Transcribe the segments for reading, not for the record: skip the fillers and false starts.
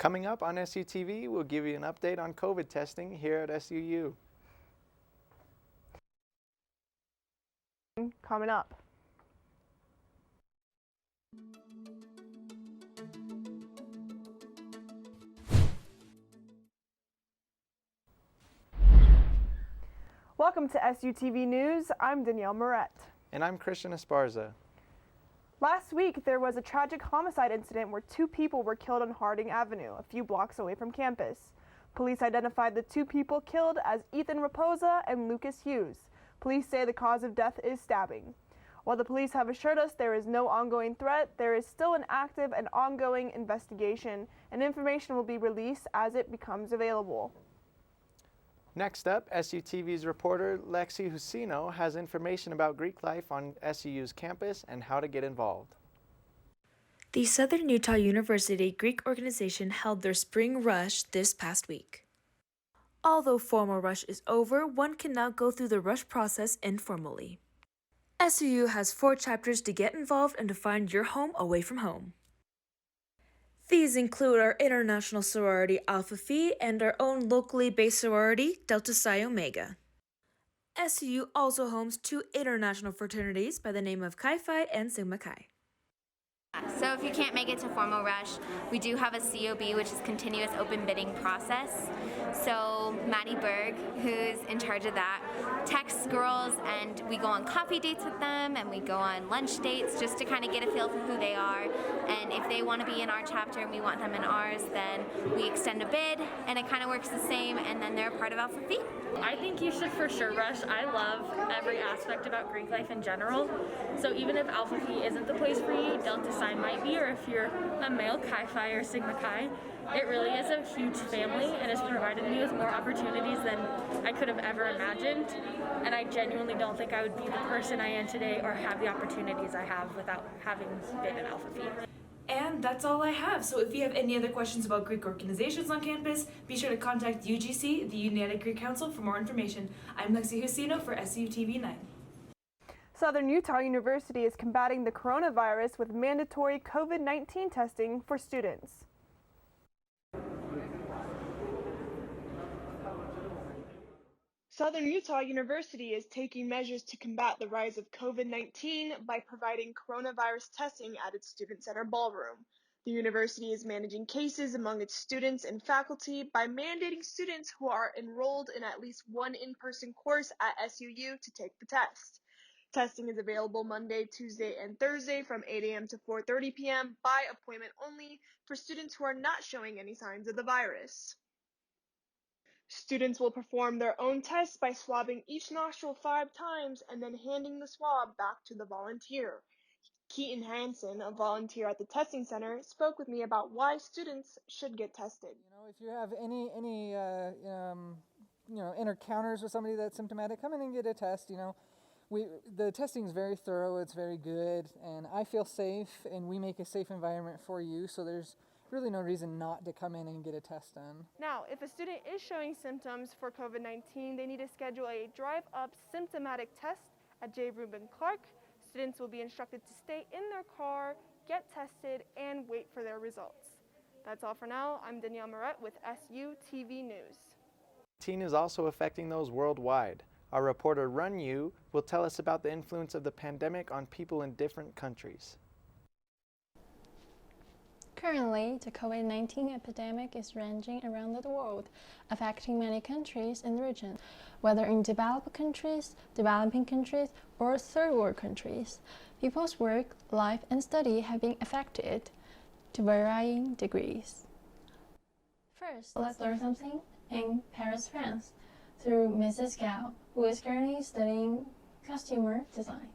Coming up on SUTV, we'll give you an update on COVID testing here at SUU. Coming up. Welcome to SUTV News. I'm Danielle Moret. And I'm Christian Esparza. Last week, there was a tragic homicide incident where 2 people were killed on Harding Avenue, a few blocks away from campus. Police identified the 2 people killed as Ethan Raposa and Lucas Hughes. Police say the cause of death is stabbing. While the police have assured us there is no ongoing threat, there is still an active and ongoing investigation, and information will be released as it becomes available. Next up, SUTV's reporter Lexi Husino has information about Greek life on SUU's campus and how to get involved. The Southern Utah University Greek organization held their spring rush this past week. Although formal rush is over, one can now go through the rush process informally. SUU has 4 chapters to get involved and to find your home away from home. These include our international sorority Alpha Phi and our own locally based sorority Delta Psi Omega. SUU also homes 2 international fraternities by the name of Chi Phi and Sigma Chi. So if you can't make it to formal rush, we do have a COB, which is continuous open bidding process. So Maddie Berg, who's in charge of that, texts girls and we go on coffee dates with them and we go on lunch dates just to kind of get a feel for who they are. And if they want to be in our chapter and we want them in ours, then we extend a bid and it kind of works the same, and then they're a part of Alpha Phi. I think you should for sure rush. I love every aspect about Greek life in general. So even if Alpha Phi isn't the place for you, Delta Psi might be, or if you're a male Chi Phi or Sigma Chi, it really is a huge family and has provided me with more opportunities than I could have ever imagined. And I genuinely don't think I would be the person I am today or have the opportunities I have without having been an Alpha Phi. And that's all I have. So if you have any other questions about Greek organizations on campus, be sure to contact UGC, the United Greek Council, for more information. I'm Lexi Husino for SUTV 9. Southern Utah University is combating the coronavirus with mandatory COVID-19 testing for students. Southern Utah University is taking measures to combat the rise of COVID-19 by providing coronavirus testing at its Student Center ballroom. The university is managing cases among its students and faculty by mandating students who are enrolled in at least one in-person course at SUU to take the test. Testing is available Monday, Tuesday, and Thursday from 8 a.m. to 4:30 p.m. by appointment only for students who are not showing any signs of the virus. Students will perform their own tests by swabbing each nostril 5 times and then handing the swab back to the volunteer. Keaton Hansen, a volunteer at the testing center, spoke with me about why students should get tested. If you have any encounters with somebody that's symptomatic, come in and get a test. The testing is very thorough, it's very good, and I feel safe, and we make a safe environment for you, so there's really no reason not to come in and get a test done. Now, if a student is showing symptoms for COVID-19, they need to schedule a drive-up symptomatic test at J. Reuben Clark. Students will be instructed to stay in their car, get tested, and wait for their results. That's all for now. I'm Danielle Moret with SUTV News. COVID-19 is also affecting those worldwide. Our reporter Run You will tell us about the influence of the pandemic on people in different countries. Currently, the COVID-19 epidemic is raging around the world, affecting many countries in the region, whether in developed countries, developing countries, or third world countries. People's work, life, and study have been affected to varying degrees. First, let's learn something in Paris, France, through Mrs. Gao, who is currently studying costumer design.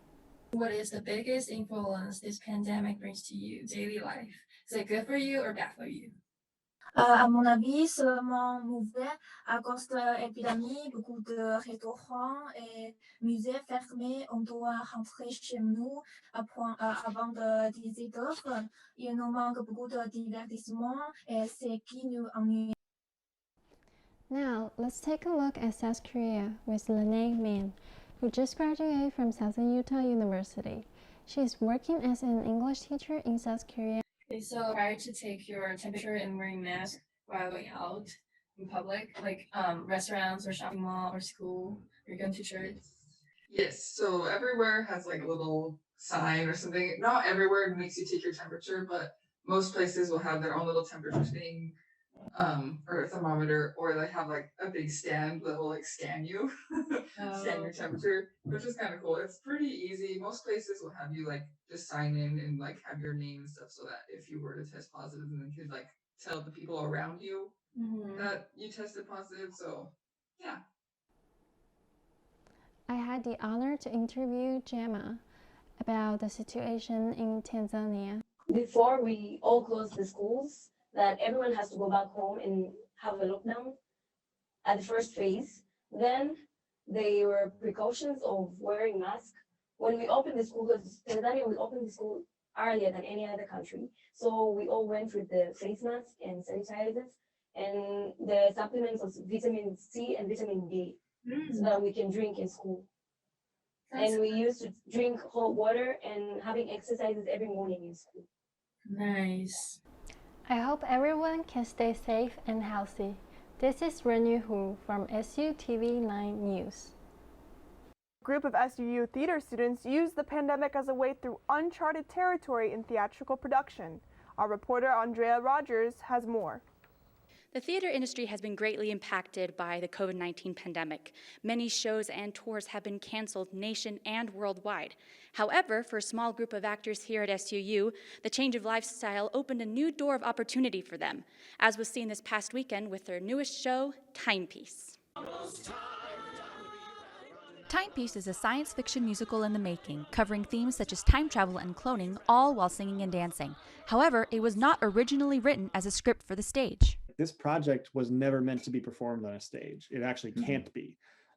What is the biggest influence this pandemic brings to you, daily life? Is it good for you or bad for you? À mon avis, seulement mauvais à cause de l'épidémie, beaucoup de restaurants et musées fermés. On doit rentrer chez nous avant de 18h. Il nous manque beaucoup de divertissement et c'est qui nous ennuie. Now, let's take a look at South Korea with Lene Min, who just graduated from Southern Utah University. She is working as an English teacher in South Korea. Okay, so prior to take your temperature and wearing mask while going out in public, like restaurants or shopping mall or school, or going to church? Yes, so everywhere has like a little sign or something. Not everywhere makes you take your temperature, but most places will have their own little temperature thing, or a thermometer, or they have like a big stand that will like scan you, scan your temperature, which is kind of cool. It's pretty easy. Most places will have you like just sign in and like have your name and stuff so that if you were to test positive, then they could like tell the people around you that you tested positive. So yeah. I had the honor to interview Gemma about the situation in Tanzania. Before we all closed the schools, that everyone has to go back home and have a lockdown at the first phase. Then there were precautions of wearing masks. When we opened the school, because Tanzania, we opened the school earlier than any other country. So we all went with the face masks and sanitizers and the supplements of vitamin C and vitamin D so that we can drink in school. And we used to drink hot water and having exercises every morning in school. Nice. I hope everyone can stay safe and healthy. This is Renyu Hu from SUTV9 News. A group of SUU theater students used the pandemic as a way through uncharted territory in theatrical production. Our reporter Andrea Rogers has more. The theater industry has been greatly impacted by the COVID-19 pandemic. Many shows and tours have been canceled nation and worldwide. However, for a small group of actors here at SUU, the change of lifestyle opened a new door of opportunity for them, as was seen this past weekend with their newest show, Timepiece. Timepiece is a science fiction musical in the making, covering themes such as time travel and cloning, all while singing and dancing. However, it was not originally written as a script for the stage. This project was never meant to be performed on a stage. It actually can't be.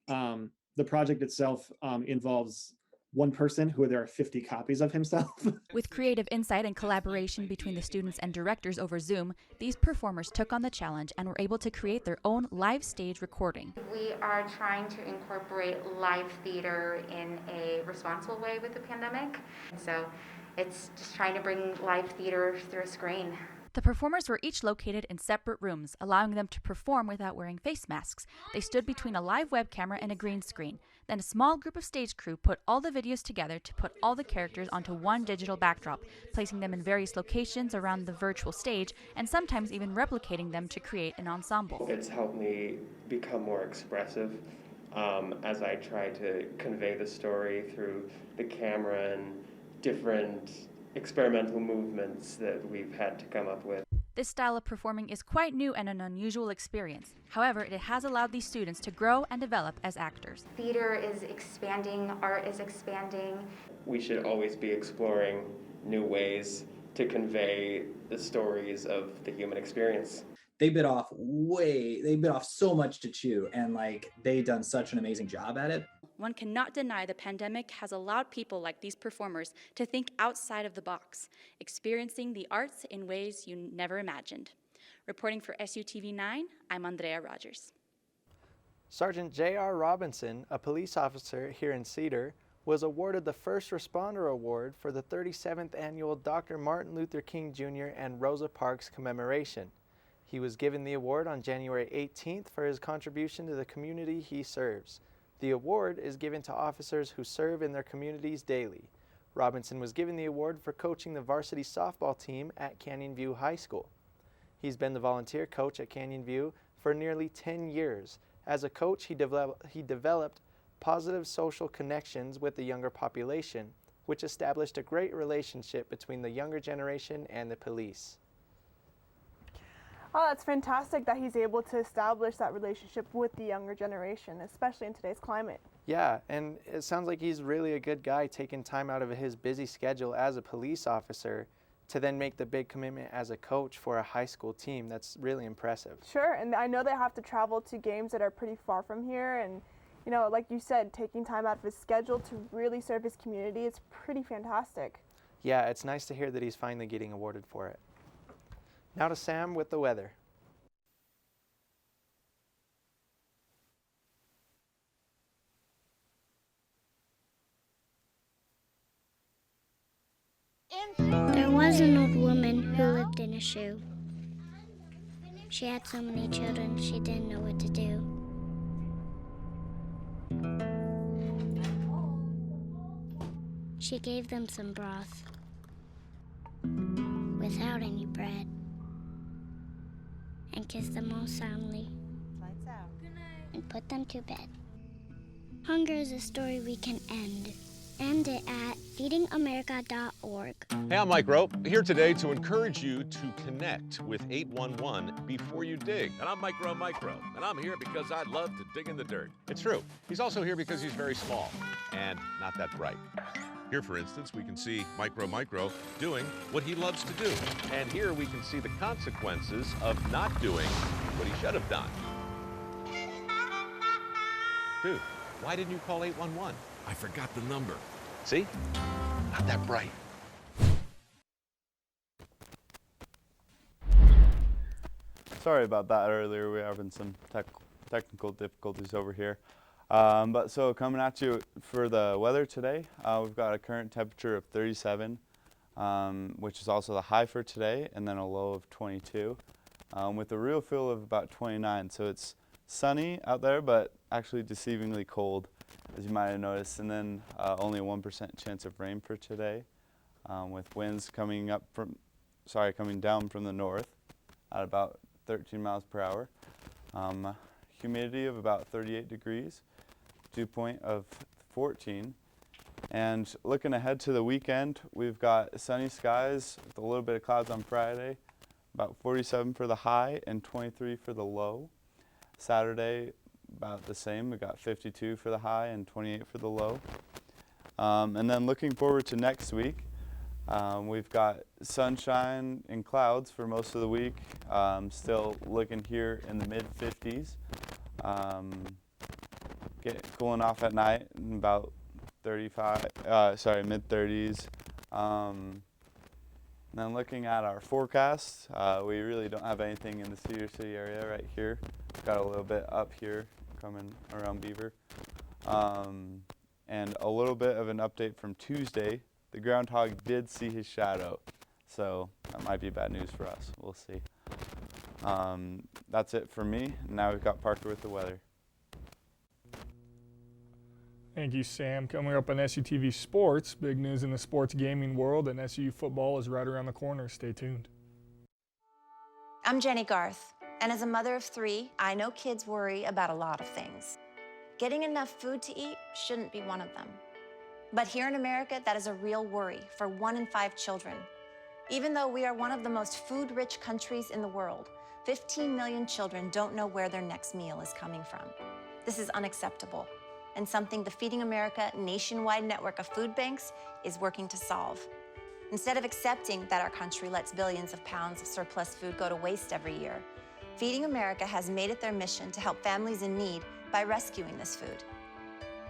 The project itself involves one person who there are 50 copies of himself. With creative insight and collaboration between the students and directors over Zoom, these performers took on the challenge and were able to create their own live stage recording. We are trying to incorporate live theater in a responsible way with the pandemic. So it's just trying to bring live theater through a screen. The performers were each located in separate rooms, allowing them to perform without wearing face masks. They stood between a live web camera and a green screen. Then a small group of stage crew put all the videos together to put all the characters onto one digital backdrop, placing them in various locations around the virtual stage and sometimes even replicating them to create an ensemble. It's helped me become more expressive as I try to convey the story through the camera and different experimental movements that we've had to come up with. This style of performing is quite new and an unusual experience. However, it has allowed these students to grow and develop as actors. Theater is expanding, art is expanding. We should always be exploring new ways to convey the stories of the human experience. They bit off so much to chew, and they done such an amazing job at it. One cannot deny the pandemic has allowed people like these performers to think outside of the box, experiencing the arts in ways you never imagined. Reporting for SUTV9, I'm Andrea Rogers. Sergeant J.R. Robinson, a police officer here in Cedar, was awarded the First Responder Award for the 37th Annual Dr. Martin Luther King Jr. and Rosa Parks commemoration. He was given the award on January 18th for his contribution to the community he serves. The award is given to officers who serve in their communities daily. Robinson was given the award for coaching the varsity softball team at Canyon View High School. He's been the volunteer coach at Canyon View for nearly 10 years. As a coach, he developed positive social connections with the younger population, which established a great relationship between the younger generation and the police. Oh, that's fantastic that he's able to establish that relationship with the younger generation, especially in today's climate. Yeah, and it sounds like he's really a good guy taking time out of his busy schedule as a police officer to then make the big commitment as a coach for a high school team. That's really impressive. Sure, and I know they have to travel to games that are pretty far from here, and you know, like you said, taking time out of his schedule to really serve his community, it's pretty fantastic. Yeah, it's nice to hear that he's finally getting awarded for it. Now to Sam with the weather. There was an old woman who lived in a shoe. She had so many children, she didn't know what to do. She gave them some broth without any bread and kissed them all soundly and put them to bed. Hunger is a story we can end. End it at feedingamerica.org. Hey, I'm Mike Rope, here today to encourage you to connect with 811 before you dig. And I'm Micro, and I'm here because I love to dig in the dirt. It's true. He's also here because he's very small and not that bright. Here, for instance, we can see Micro doing what he loves to do. And here we can see the consequences of not doing what he should have done. Dude, why didn't you call 811? I forgot the number. See? Not that bright. Sorry about that earlier. We're having some technical difficulties over here. But so coming at you for the weather today, we've got a current temperature of 37, which is also the high for today, and then a low of 22, with a real feel of about 29. So it's sunny out there, but actually deceivingly cold, as you might have noticed. And then only a 1% chance of rain for today, with winds coming down from the north at about 13 miles per hour. Humidity of about 38 degrees. Dew point of 14. And looking ahead to the weekend, we've got sunny skies with a little bit of clouds on Friday, about 47 for the high and 23 for the low. Saturday, about the same. We got 52 for the high and 28 for the low. And then looking forward to next week, we've got sunshine and clouds for most of the week. Still looking here in the mid-50s. Cooling off at night in about mid-30s. Then looking at our forecast, we really don't have anything in the Cedar City area right here. We've got a little bit up here coming around Beaver. And a little bit of an update from Tuesday. The groundhog did see his shadow, so that might be bad news for us. We'll see. That's it for me. Now we've got Parker with the weather. Thank you, Sam. Coming up on SUTV Sports, big news in the sports gaming world, and SU football is right around the corner. Stay tuned. I'm Jenny Garth, and as a mother of 3, I know kids worry about a lot of things. Getting enough food to eat shouldn't be one of them. But here in America, that is a real worry for 1 in 5 children. Even though we are one of the most food-rich countries in the world, 15 million children don't know where their next meal is coming from. This is unacceptable, and something the Feeding America nationwide network of food banks is working to solve. Instead of accepting that our country lets billions of pounds of surplus food go to waste every year, Feeding America has made it their mission to help families in need by rescuing this food.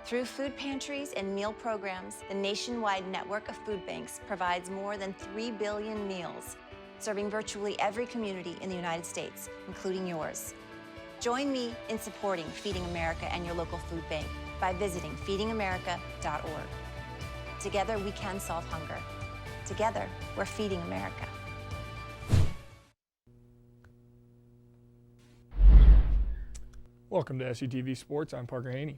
Through food pantries and meal programs, the nationwide network of food banks provides more than 3 billion meals, serving virtually every community in the United States, including yours. Join me in supporting Feeding America and your local food bank by visiting feedingamerica.org. Together, we can solve hunger. Together, we're Feeding America. Welcome to SUTV Sports. I'm Parker Haney.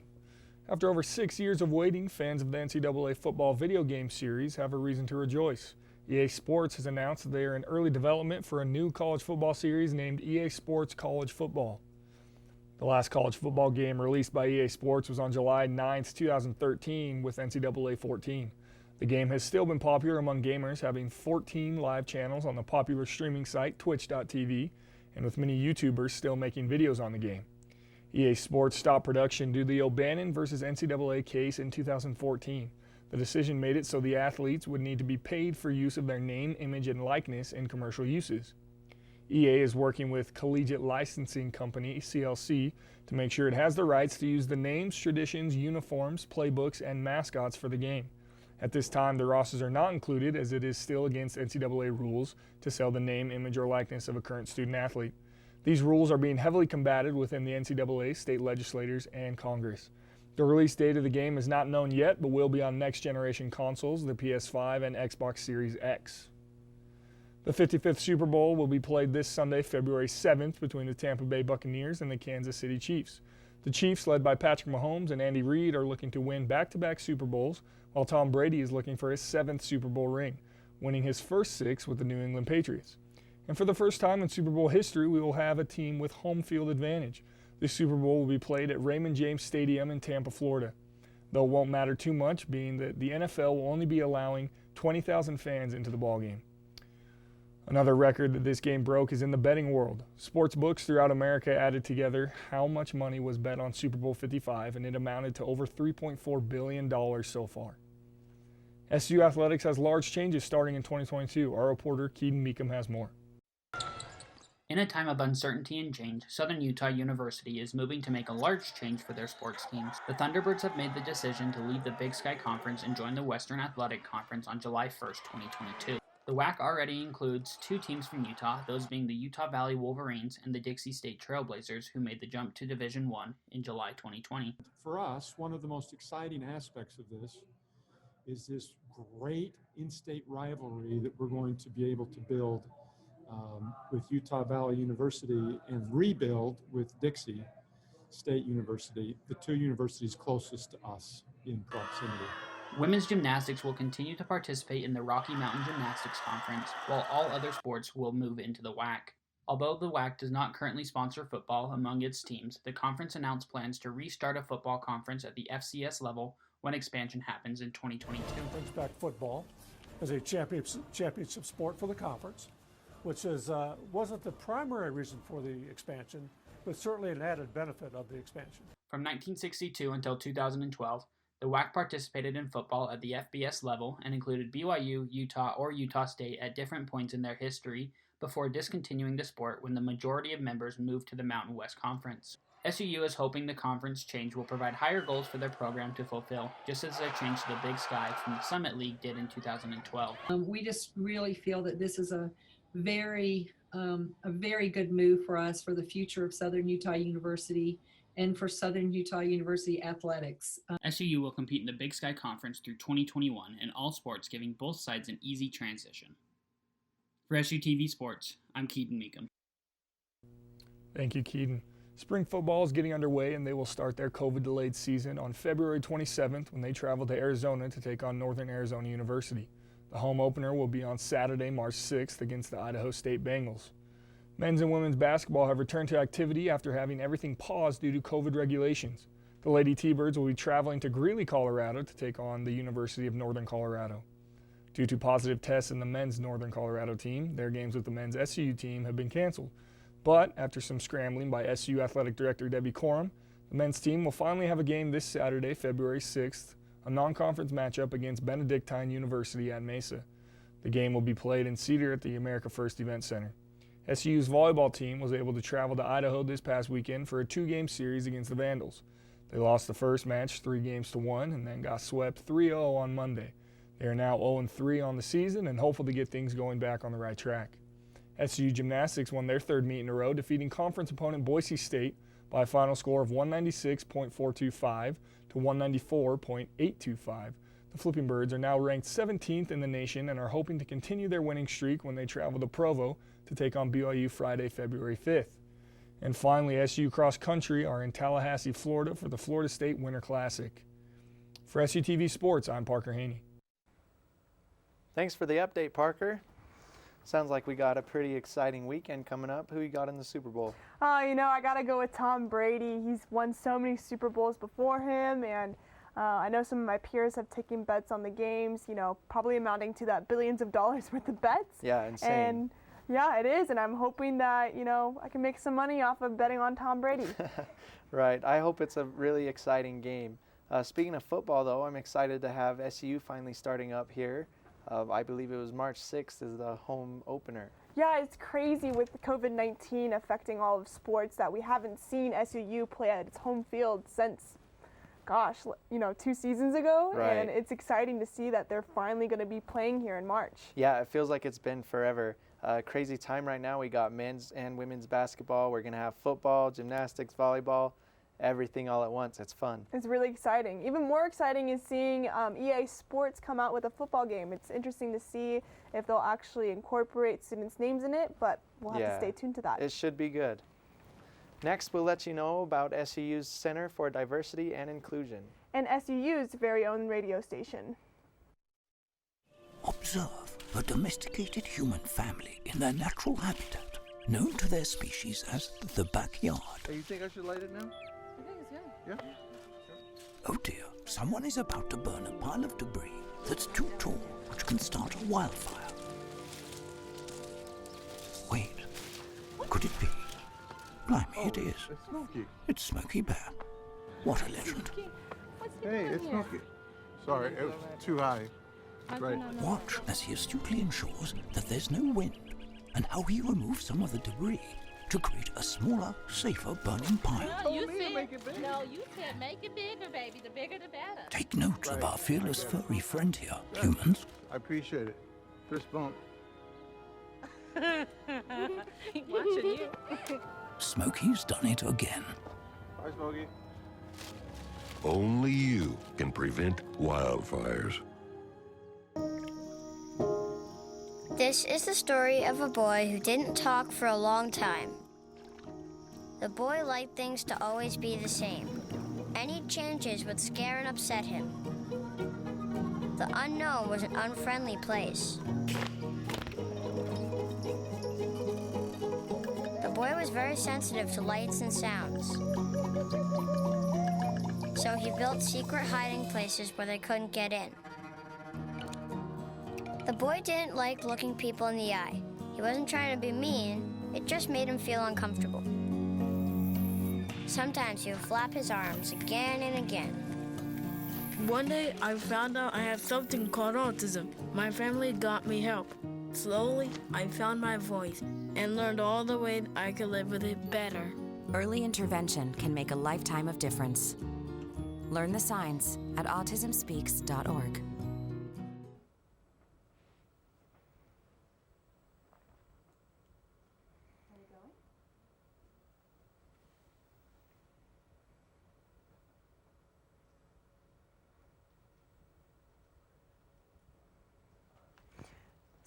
After over 6 years of waiting, fans of the NCAA football video game series have a reason to rejoice. EA Sports has announced that they are in early development for a new college football series named EA Sports College Football. The last college football game released by EA Sports was on July 9, 2013 with NCAA 14. The game has still been popular among gamers, having 14 live channels on the popular streaming site twitch.tv, and with many YouTubers still making videos on the game. EA Sports stopped production due to the O'Bannon versus NCAA case in 2014. The decision made it so the athletes would need to be paid for use of their name, image, and likeness in commercial uses. EA is working with Collegiate Licensing Company, CLC, to make sure it has the rights to use the names, traditions, uniforms, playbooks, and mascots for the game. At this time, the rosters are not included, as it is still against NCAA rules to sell the name, image, or likeness of a current student athlete. These rules are being heavily combated within the NCAA, state legislators, and Congress. The release date of the game is not known yet, but will be on next-generation consoles, the PS5 and Xbox Series X. The 55th Super Bowl will be played this Sunday, February 7th, between the Tampa Bay Buccaneers and the Kansas City Chiefs. The Chiefs, led by Patrick Mahomes and Andy Reid, are looking to win back-to-back Super Bowls, while Tom Brady is looking for his 7th Super Bowl ring, winning his first 6 with the New England Patriots. And for the first time in Super Bowl history, we will have a team with home field advantage. The Super Bowl will be played at Raymond James Stadium in Tampa, Florida. Though it won't matter too much, being that the NFL will only be allowing 20,000 fans into the ballgame. Another record that this game broke is in the betting world. Sports books throughout America added together how much money was bet on Super Bowl 55, and it amounted to over $3.4 billion so far. SU Athletics has large changes starting in 2022. Our reporter Keaton Meekum has more. In a time of uncertainty and change, Southern Utah University is moving to make a large change for their sports teams. The Thunderbirds have made the decision to leave the Big Sky Conference and join the Western Athletic Conference on July 1st, 2022. The WAC already includes 2 teams from Utah, those being the Utah Valley Wolverines and the Dixie State Trailblazers, who made the jump to Division I in July 2020. For us, one of the most exciting aspects of this is this great in-state rivalry that we're going to be able to build with Utah Valley University and rebuild with Dixie State University, the 2 universities closest to us in proximity. Women's gymnastics will continue to participate in the Rocky Mountain Gymnastics Conference, while all other sports will move into the WAC. Although the WAC does not currently sponsor football among its teams, the conference announced plans to restart a football conference at the FCS level when expansion happens in 2022. Brings back football as a championship sport for the conference, which wasn't the primary reason for the expansion, but certainly an added benefit of the expansion. From 1962 until 2012, the WAC participated in football at the FBS level and included BYU, Utah, or Utah State at different points in their history before discontinuing the sport when the majority of members moved to the Mountain West Conference. SUU is hoping the conference change will provide higher goals for their program to fulfill, just as their change to the Big Sky from the Summit League did in 2012. We just really feel that this is a very good move for us for the future of Southern Utah University and for Southern Utah University athletics. SUU will compete in the Big Sky Conference through 2021 in all sports, giving both sides an easy transition. For SUTV Sports, I'm Keaton Meekum. Thank you, Keaton. Spring football is getting underway, and they will start their COVID-delayed season on February 27th when they travel to Arizona to take on Northern Arizona University. The home opener will be on Saturday, March 6th against the Idaho State Bengals. Men's and women's basketball have returned to activity after having everything paused due to COVID regulations. The Lady T-Birds will be traveling to Greeley, Colorado to take on the University of Northern Colorado. Due to positive tests in the men's Northern Colorado team, their games with the men's SU team have been canceled. But after some scrambling by SU Athletic Director Debbie Corum, the men's team will finally have a game this Saturday, February 6th, a non-conference matchup against Benedictine University at Mesa. The game will be played in Cedar at the America First Event Center. SU's volleyball team was able to travel to Idaho this past weekend for a 2-game series against the Vandals. They lost the first match 3-1 and then got swept 3-0 on Monday. They are now 0-3 on the season and hopeful to get things going back on the right track. SU Gymnastics won their 3rd meet in a row, defeating conference opponent Boise State by a final score of 196.425 to 194.825. The Flipping Birds are now ranked 17th in the nation and are hoping to continue their winning streak when they travel to Provo to take on BYU Friday, February 5th. And finally, SU Cross Country are in Tallahassee, Florida for the Florida State Winter Classic. For SUTV Sports, I'm Parker Haney. Thanks for the update, Parker. Sounds like we got a pretty exciting weekend coming up. Who you got in the Super Bowl? I got to go with Tom Brady. He's won so many Super Bowls before him, and I know some of my peers have taken bets on the games, probably amounting to that billions of dollars worth of bets. Yeah, insane. And yeah, it is, and I'm hoping that, I can make some money off of betting on Tom Brady. Right. I hope it's a really exciting game. Speaking of football, though, I'm excited to have SU finally starting up here. I believe it was March 6th is the home opener. Yeah, it's crazy with COVID-19 affecting all of sports that we haven't seen SUU play at its home field since, 2 seasons ago. Right. And it's exciting to see that they're finally going to be playing here in March. Yeah, it feels like it's been forever. Crazy time right now. We got men's and women's basketball. We're going to have football, gymnastics, volleyball, everything all at once. It's fun. It's really exciting. Even more exciting is seeing EA Sports come out with a football game. It's interesting to see if they'll actually incorporate students' names in it, but we'll have to stay tuned to that. It should be good. Next, we'll let you know about SUU's Center for Diversity and Inclusion. And SUU's very own radio station. Observe a domesticated human family in their natural habitat, known to their species as the backyard. Hey, you think I should light it now? I think it's good. Yeah? Oh dear, someone is about to burn a pile of debris that's too tall, which can start a wildfire. Wait, could it be? Blimey, it is. It's Smokey. It's Smokey Bear. What a legend. Hey, it's Smokey. Sorry, it was too high. Right. Watch as he astutely ensures that there's no wind, and how he removes some of the debris to create a smaller, safer burning pile. No, you said make it bigger, baby. The bigger the better. Take note of our fearless furry friend here, humans. I appreciate it. Fist bump. Watching you. Smokey's done it again. Bye, Smokey. Only you can prevent wildfires. This is the story of a boy who didn't talk for a long time. The boy liked things to always be the same. Any changes would scare and upset him. The unknown was an unfriendly place. The boy was very sensitive to lights and sounds. So he built secret hiding places where they couldn't get in. The boy didn't like looking people in the eye. He wasn't trying to be mean, it just made him feel uncomfortable. Sometimes he would flap his arms again and again. One day, I found out I have something called autism. My family got me help. Slowly, I found my voice and learned all the ways I could live with it better. Early intervention can make a lifetime of difference. Learn the signs at autismspeaks.org.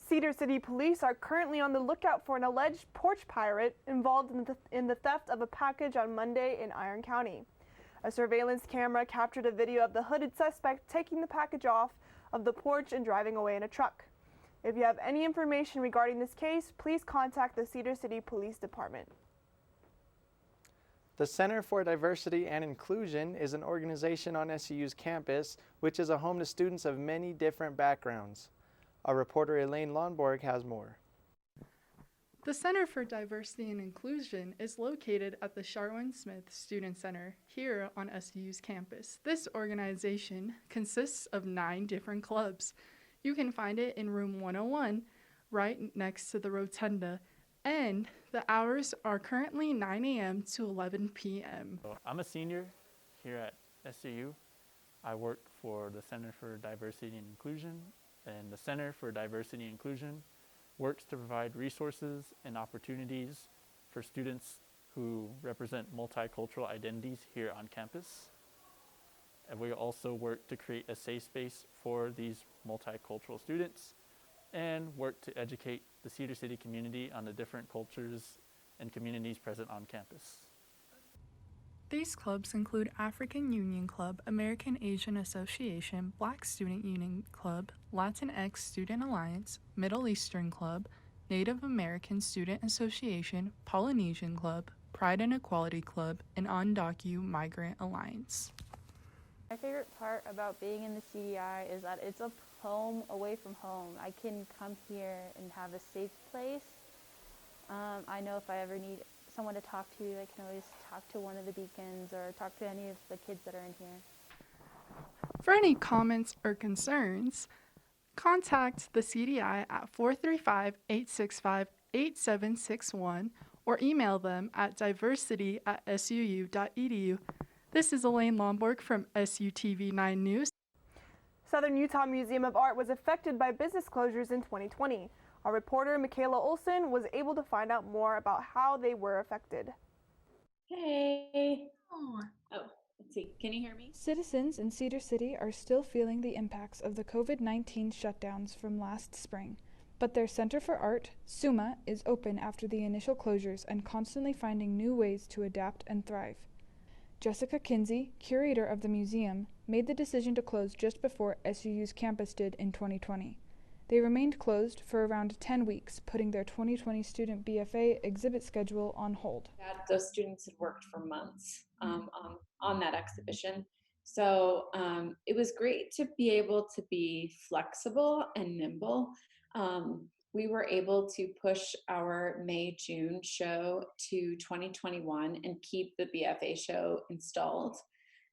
Cedar City police are currently on the lookout for an alleged porch pirate involved in the theft of a package on Monday in Iron County. A surveillance camera captured a video of the hooded suspect taking the package off of the porch and driving away in a truck. If you have any information regarding this case, please contact the Cedar City Police Department. The Center for Diversity and Inclusion is an organization on SUU's campus, which is a home to students of many different backgrounds. Our reporter Elaine Lonborg has more. The Center for Diversity and Inclusion is located at the Sharwin Smith Student Center here on SUU's campus. This organization consists of 9 different clubs. You can find it in room 101, right next to the rotunda, and the hours are currently 9 a.m. to 11 p.m. I'm a senior here at SUU. I work for the Center for Diversity and Inclusion, and the Center for Diversity and Inclusion works to provide resources and opportunities for students who represent multicultural identities here on campus. And we also work to create a safe space for these multicultural students and work to educate the Cedar City community on the different cultures and communities present on campus. These clubs include African Union Club, American Asian Association, Black Student Union Club, Latinx Student Alliance, Middle Eastern Club, Native American Student Association, Polynesian Club, Pride and Equality Club, and Undocu Migrant Alliance. My favorite part about being in the CDI is that it's a home away from home. I can come here and have a safe place. I know if I ever need someone to talk to, I can always talk to one of the deacons or talk to any of the kids that are in here. For any comments or concerns, contact the CDI at 435-865-8761 or email them at diversity@suu.edu. This is Elaine Lomborg from SUTV9 News. Southern Utah Museum of Art was affected by business closures in 2020. Our reporter, Michaela Olson, was able to find out more about how they were affected. Hey. Oh, Can you hear me? Citizens in Cedar City are still feeling the impacts of the COVID-19 shutdowns from last spring, but their Center for Art, SUMA, is open after the initial closures and constantly finding new ways to adapt and thrive. Jessica Kinsey, curator of the museum, made the decision to close just before SUU's campus did in 2020. They remained closed for around 10 weeks, putting their 2020 student BFA exhibit schedule on hold. Those students had worked for months on that exhibition. So it was great to be able to be flexible and nimble. We were able to push our May-June show to 2021 and keep the BFA show installed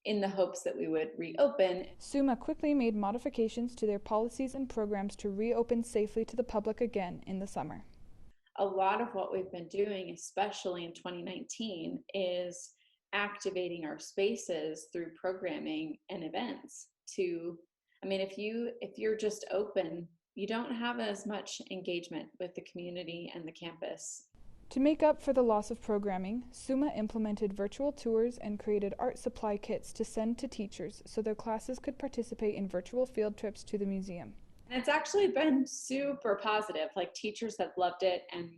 in the hopes that we would reopen. SUMA quickly made modifications to their policies and programs to reopen safely to the public again in the summer. A lot of what we've been doing, especially in 2019, is activating our spaces through programming and events if you're just open, you don't have as much engagement with the community and the campus. To make up for the loss of programming, SUMA implemented virtual tours and created art supply kits to send to teachers so their classes could participate in virtual field trips to the museum. And it's actually been super positive. Like, teachers have loved it and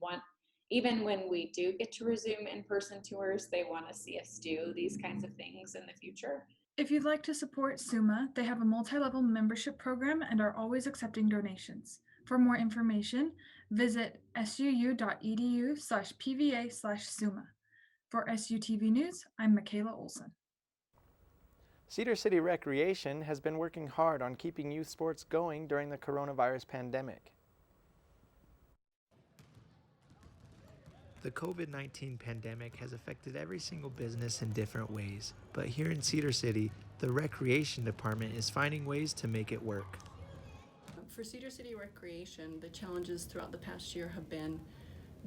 even when we do get to resume in-person tours, they want to see us do these kinds of things in the future. If you'd like to support SUMA, they have a multi-level membership program and are always accepting donations. For more information, visit suu.edu/pva/SUMA. For SUTV News, I'm Michaela Olson. Cedar City Recreation has been working hard on keeping youth sports going during the coronavirus pandemic. The COVID-19 pandemic has affected every single business in different ways, but here in Cedar City, the recreation department is finding ways to make it work. For Cedar City Recreation, the challenges throughout the past year have been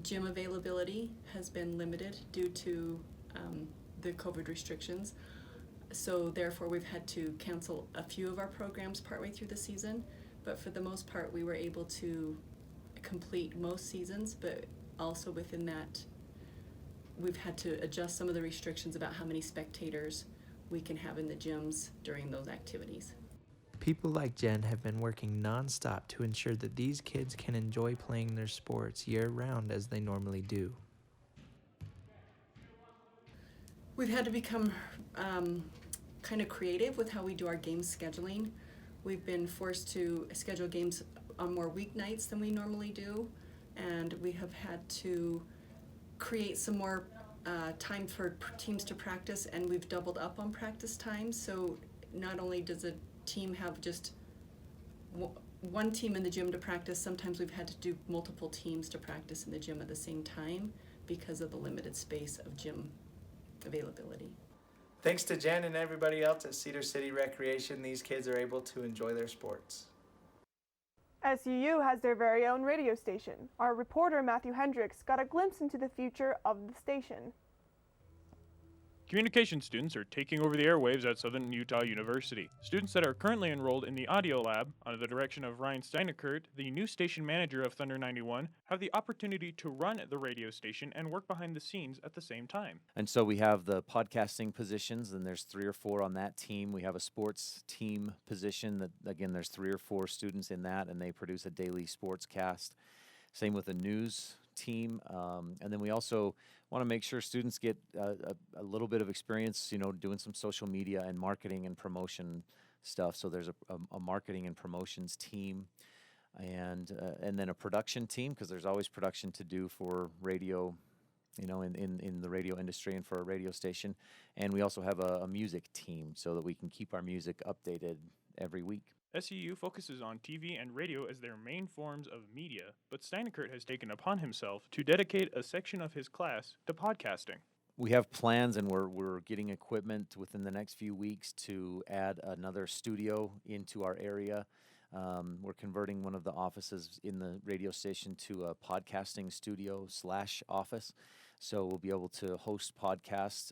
gym availability has been limited due to the COVID restrictions. So therefore we've had to cancel a few of our programs partway through the season, but for the most part we were able to complete most seasons, but also within that we've had to adjust some of the restrictions about how many spectators we can have in the gyms during those activities. People like Jen have been working non-stop to ensure that these kids can enjoy playing their sports year-round as they normally do. We've had to become kind of creative with how we do our game scheduling. We've been forced to schedule games on more weeknights than we normally do, and we have had to create some more time for teams to practice, and we've doubled up on practice time. So not only does a team have just one team in the gym to practice, sometimes we've had to do multiple teams to practice in the gym at the same time because of the limited space of gym availability. Thanks to Jen and everybody else at Cedar City Recreation, these kids are able to enjoy their sports. SUU has their very own radio station. Our reporter Matthew Hendricks got a glimpse into the future of the station. Communication students are taking over the airwaves at Southern Utah University. Students that are currently enrolled in the audio lab, under the direction of Ryan Steinekert, the new station manager of Thunder 91, have the opportunity to run the radio station and work behind the scenes at the same time. And so we have the podcasting positions, and there's 3 or 4 on that team. We have a sports team position that, again, there's 3 or 4 students in that, and they produce a daily sports cast. Same with the news team, and then we also want to make sure students get a little bit of experience, doing some social media and marketing and promotion stuff. So there's a marketing and promotions team, and then a production team, because there's always production to do for radio, in the radio industry and for a radio station. And we also have a music team so that we can keep our music updated every week. SUU focuses on TV and radio as their main forms of media, but Steinekert has taken upon himself to dedicate a section of his class to podcasting. We have plans, and we're getting equipment within the next few weeks to add another studio into our area. We're converting one of the offices in the radio station to a podcasting studio / office. So we'll be able to host podcasts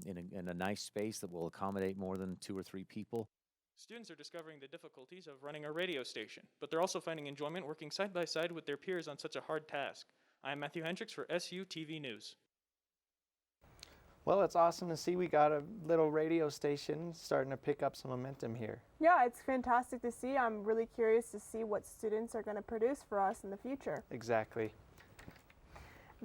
in a nice space that will accommodate more than 2 or 3 people. Students are discovering the difficulties of running a radio station, but they're also finding enjoyment working side by side with their peers on such a hard task. I'm Matthew Hendricks for SUTV News. Well, it's awesome to see we got a little radio station starting to pick up some momentum here. Yeah, it's fantastic to see. I'm really curious to see what students are going to produce for us in the future. Exactly.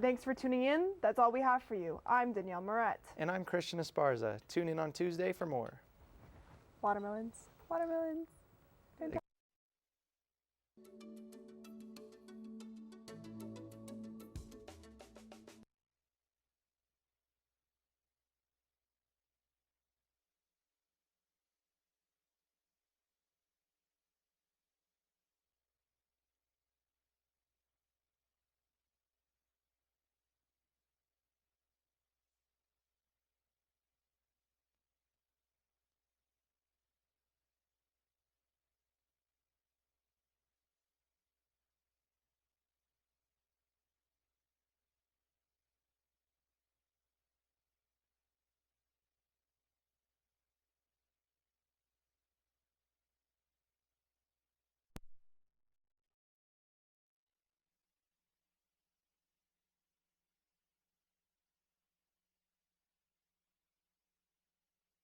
Thanks for tuning in. That's all we have for you. I'm Danielle Moret. And I'm Christian Esparza. Tune in on Tuesday for more. Watermelons. Watermelons. Fantastic.